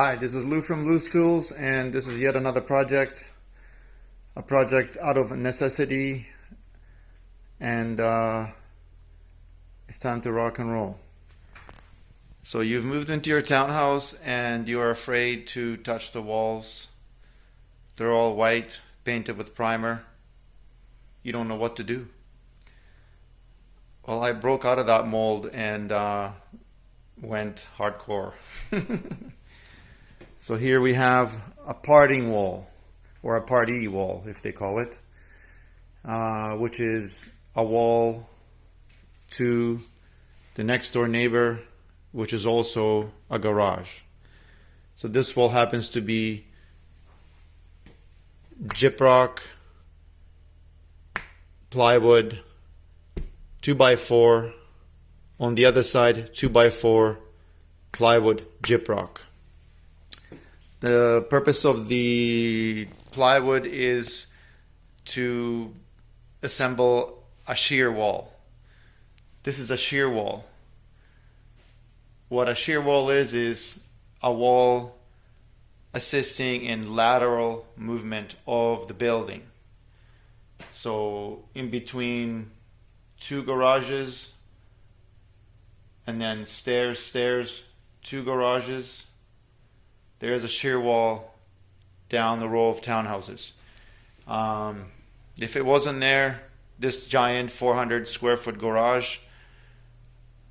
Hi, this is Lou from Lou's Tools, and this is yet another project. A project out of necessity, and it's time to rock and roll. So you've moved into your townhouse and you are afraid to touch the walls. They're all white, painted with primer. You don't know what to do. Well, I broke out of that mold and went hardcore. So here we have a parting wall, or a party wall, if they call it, which is a wall to the next door neighbor, which is also a garage. So this wall happens to be gyprock, plywood, 2x4, on the other side 2x4, plywood, gyprock. The purpose of the plywood is to assemble a shear wall. This is a shear wall. What a shear wall is a wall assisting in lateral movement of the building. So in between two garages, and then stairs, two garages, there's a shear wall down the row of townhouses. If it wasn't there, this giant 400 square foot garage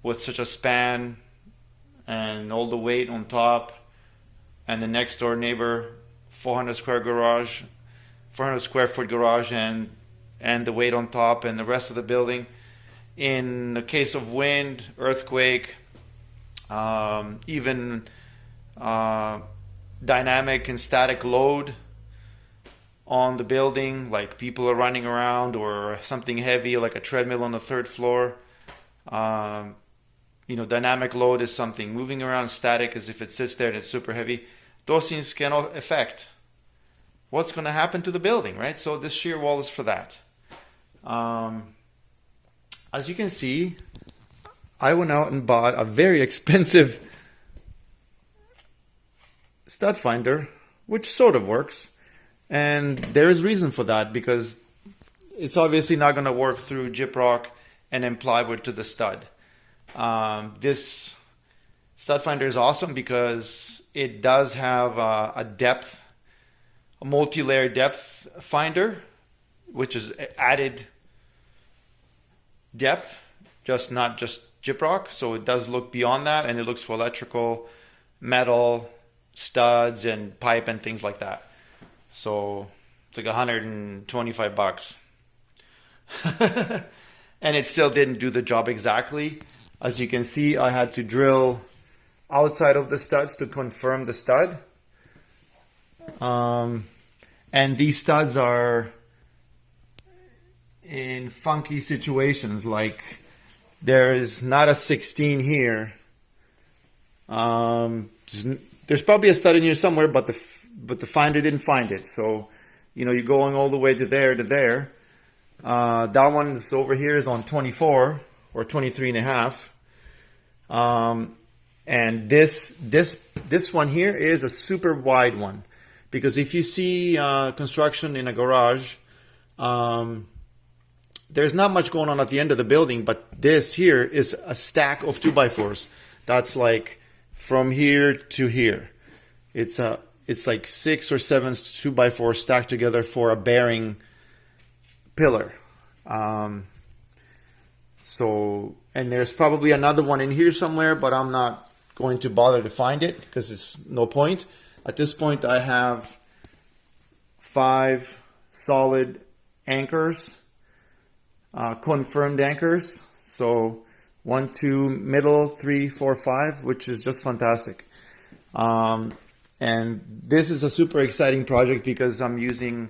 with such a span and all the weight on top, and the next door neighbor 400 square foot garage and the weight on top and the rest of the building, in the case of wind, earthquake, even dynamic and static load on the building, like people are running around or something heavy like a treadmill on the third floor. Dynamic load is something moving around. Static is if it sits there and it's super heavy. Those things can affect what's going to happen to the building, right? So this shear wall is for that. As you can see, I went out and bought a very expensive stud finder, which sort of works, and there's reason for that, because it's obviously not going to work through gyprock and then plywood to the stud. This stud finder is awesome because it does have a multi-layer depth finder, which is added depth, not just gyprock. So it does look beyond that, and it looks for electrical, metal, studs and pipe and things like that. So it's like $125. And it still didn't do the job exactly. As you can see, I had to drill outside of the studs to confirm the stud. And these studs are in funky situations, like there is not a 16 here. There's probably a stud in here somewhere, but the finder didn't find it. So, you're going all the way to there to there. That one's over here is on 24 or 23 and a half. And this one here is a super wide one, because if you see construction in a garage, there's not much going on at the end of the building, but this here is a stack of 2x4s. That's like from here to here. It's like 6 or 7 2x4 stacked together for a bearing pillar. And there's probably another one in here somewhere, but I'm not going to bother to find it because it's no point. At this point, I have 5 solid anchors, confirmed anchors. So 1, 2, middle, 3, 4, 5, which is just fantastic. And this is a super exciting project because I'm using,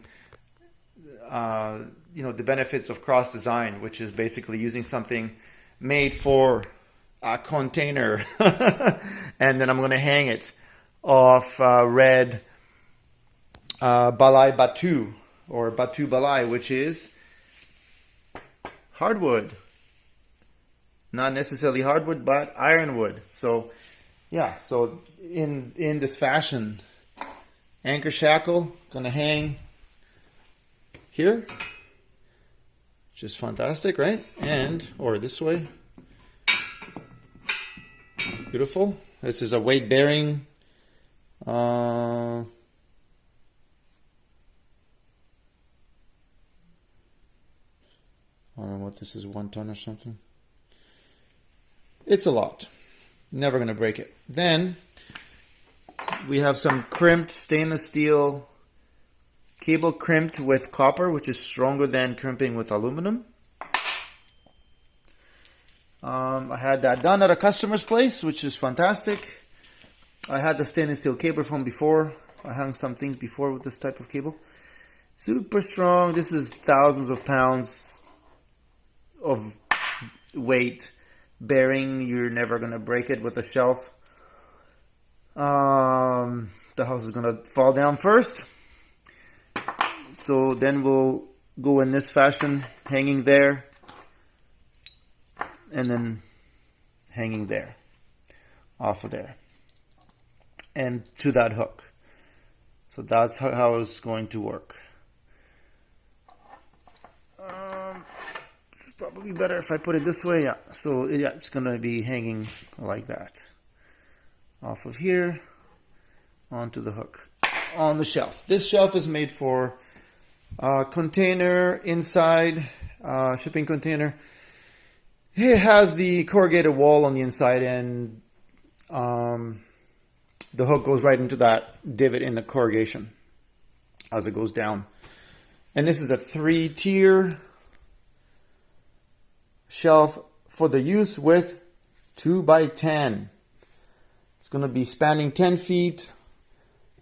the benefits of cross design, which is basically using something made for a container, and then I'm going to hang it off red balai batu, or batu balai, which is hardwood. Not necessarily hardwood, but ironwood. So yeah, so in this fashion, anchor shackle gonna hang here, which is fantastic, right? And or this way, beautiful. This is a weight bearing. I don't know what this is, 1 ton or something. It's a lot. Never gonna break it. Then we have some crimped stainless steel cable, crimped with copper, which is stronger than crimping with aluminum. I had that done at a customer's place, which is fantastic. I had the stainless steel cable from before. I hung some things before with this type of cable. Super strong. This is thousands of pounds of weight bearing. You're never gonna break it with a shelf. The house is gonna fall down first, so then we'll go in this fashion, hanging there and then hanging there, off of there and to that hook. So that's how it's going to work. It's probably better if I put it this way. Yeah. So yeah, it's gonna be hanging like that, off of here, onto the hook, on the shelf. This shelf is made for container inside, shipping container. It has the corrugated wall on the inside, and the hook goes right into that divot in the corrugation as it goes down. And this is a 3-tier shelf for the use with 2x10. It's going to be spanning 10 feet.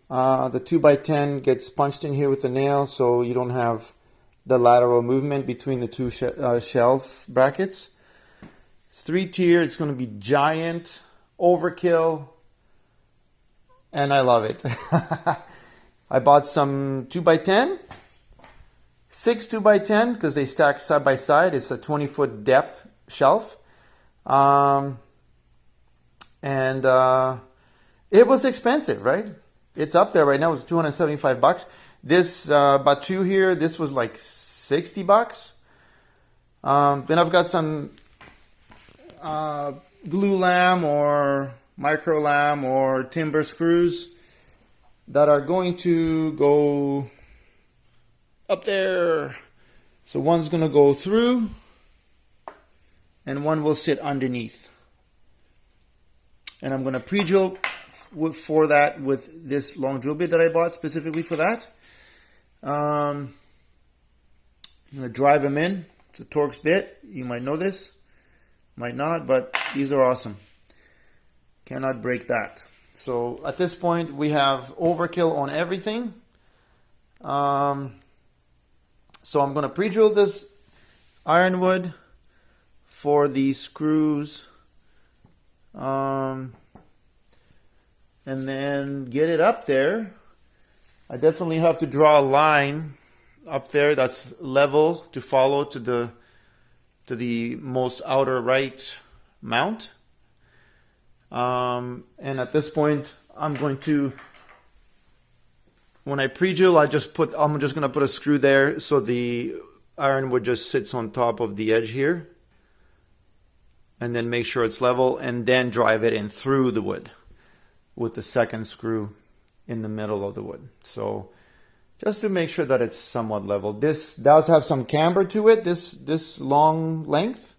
The 2x10 gets punched in here with a nail, so you don't have the lateral movement between the two shelf brackets. It's 3-tier. It's going to be giant, overkill, and I love it. I bought some 2x10. 6 2x10 because they stack side by side. It's a 20-foot depth shelf. And it was expensive, right? It's up there right now. It's $275. This Batu here, this was like $60. Then I've got some glue lam or micro lam or timber screws that are going to go up there. So one's going to go through and one will sit underneath. And I'm going to pre-drill for that with this long drill bit that I bought specifically for that. I'm going to drive them in. It's a Torx bit. You might know this, might not, but these are awesome. Cannot break that. So at this point we have overkill on everything. So I'm going to pre-drill this ironwood for the screws, and then get it up there. I definitely have to draw a line up there that's level to follow to the most outer right mount. And at this point, I'm going to, when I pre-drill, I'm just going to put a screw there so the ironwood just sits on top of the edge here, and then make sure it's level, and then drive it in through the wood with the second screw in the middle of the wood. So just to make sure that it's somewhat level. This does have some camber to it, this long length.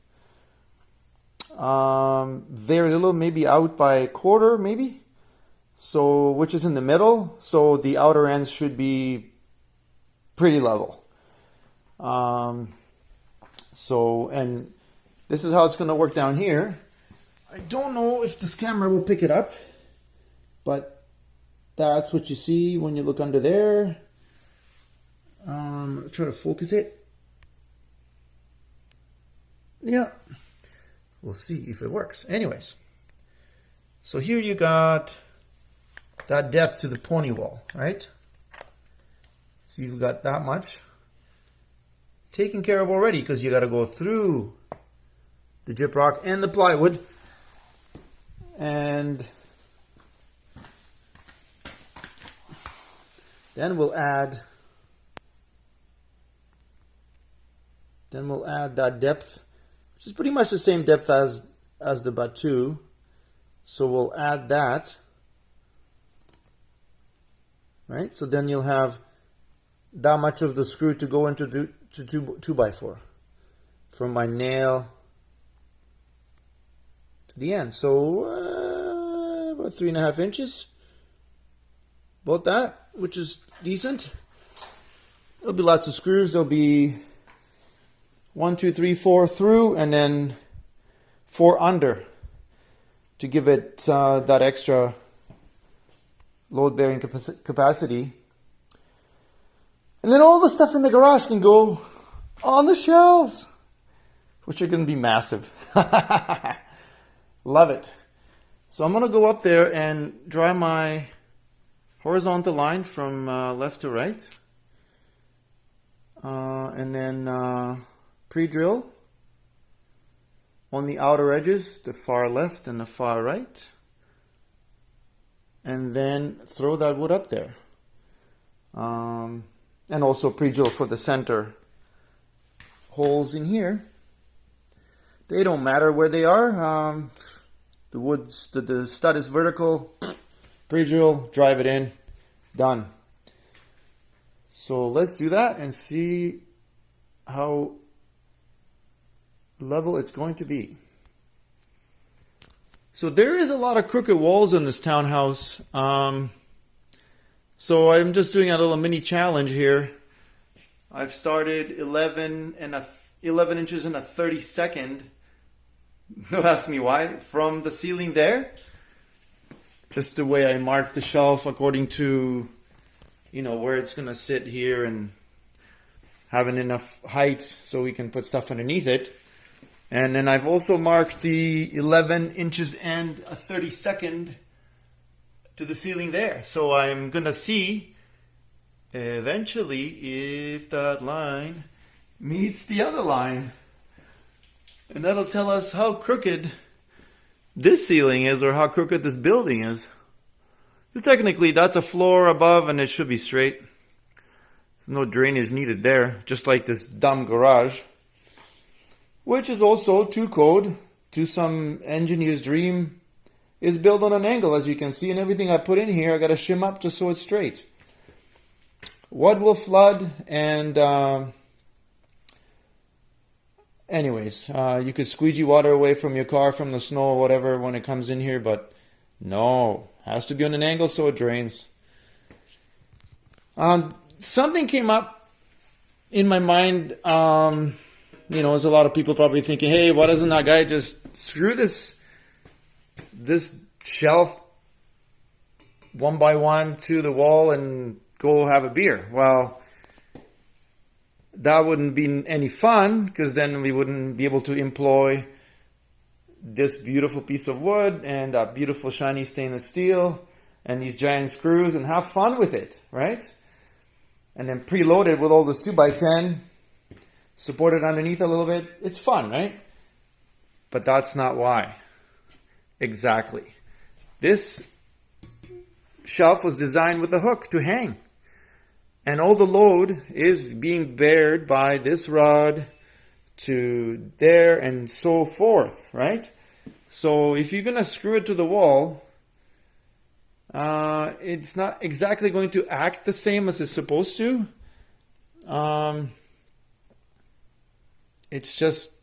Very little, maybe out by a quarter, maybe. So, which is in the middle. So the outer ends should be pretty level. And this is how it's going to work down here. I don't know if this camera will pick it up, but that's what you see when you look under there. I'll try to focus it. Yeah. We'll see if it works. Anyways, so here you got that depth to the pony wall, right? So you've got that much taken care of already, because you got to go through the gyprock and the plywood, and Then we'll add that depth, which is pretty much the same depth as the battue. So we'll add that. Right? So then you'll have that much of the screw to go into 2x4 from my nail to the end. So about 3.5 inches. About that, which is decent. There'll be lots of screws. There'll be 1, 2, 3, 4 through, and then 4 under to give it that extra load-bearing capacity. And then all the stuff in the garage can go on the shelves, which are going to be massive. Love it. So I'm going to go up there and draw my horizontal line from left to right. And then pre-drill on the outer edges, the far left and the far right. And then throw that wood up there. And also pre-drill for the center holes in here. They don't matter where they are. The stud is vertical. Pre-drill, drive it in, done. So let's do that and see how level it's going to be. So there is a lot of crooked walls in this townhouse. So I'm just doing a little mini challenge here. I've started 11 inches and a 32nd. Don't ask me why. From the ceiling there. Just the way I marked the shelf according to, where it's going to sit here and having enough height so we can put stuff underneath it. And then I've also marked the 11 inches and a 32nd to the ceiling there. So I'm going to see eventually if that line meets the other line. And that'll tell us how crooked this ceiling is or how crooked this building is. So technically that's a floor above and it should be straight. There's no drainage needed there, just like this dumb garage, which is also to code to some engineer's dream, is built on an angle, as you can see, and everything I put in here I got to shim up just so it's straight. What will flood? And anyways, you could squeegee water away from your car from the snow or whatever when it comes in here, but no, has to be on an angle so it drains. Something came up in my mind. There's a lot of people probably thinking, hey, why doesn't that guy just screw this shelf one by one to the wall and go have a beer? Well, that wouldn't be any fun, because then we wouldn't be able to employ this beautiful piece of wood and that beautiful shiny stainless steel and these giant screws and have fun with it, right? And then preload it with all this 2x10, support it underneath a little bit. It's fun, right? But that's not why. Exactly. This shelf was designed with a hook to hang. And all the load is being bared by this rod to there and so forth, right? So if you're going to screw it to the wall, it's not exactly going to act the same as it's supposed to. It's just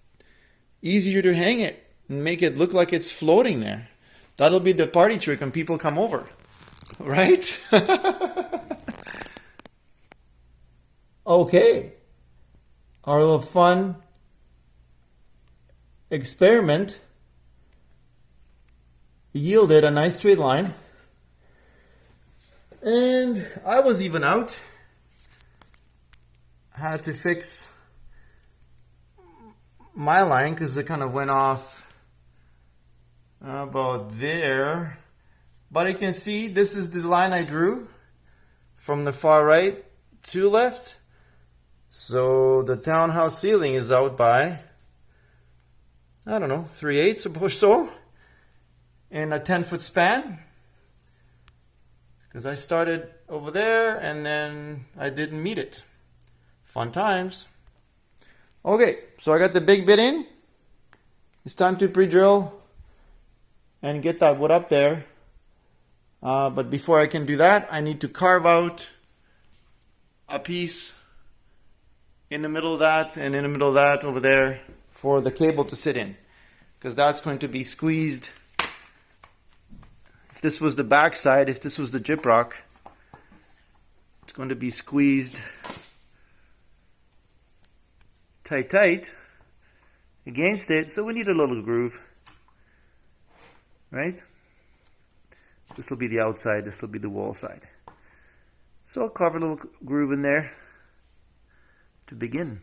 easier to hang it and make it look like it's floating there. That'll be the party trick when people come over, right? Okay, our little fun experiment yielded a nice straight line, and I was even out. Had to fix my line because it kind of went off about there, but you can see this is the line I drew from the far right to left. So the townhouse ceiling is out by, 3/8 or so, in a 10-foot span. Because I started over there and then I didn't meet it. Fun times. Okay, so I got the big bit in. It's time to pre-drill and get that wood up there. But before I can do that, I need to carve out a piece in the middle of that and in the middle of that over there for the cable to sit in. Because that's going to be squeezed. If this was the back side, if this was the gyprock, it's going to be squeezed tight against it. So we need a little groove, right? This will be the outside, this will be the wall side. So I'll carve a little groove in there to begin.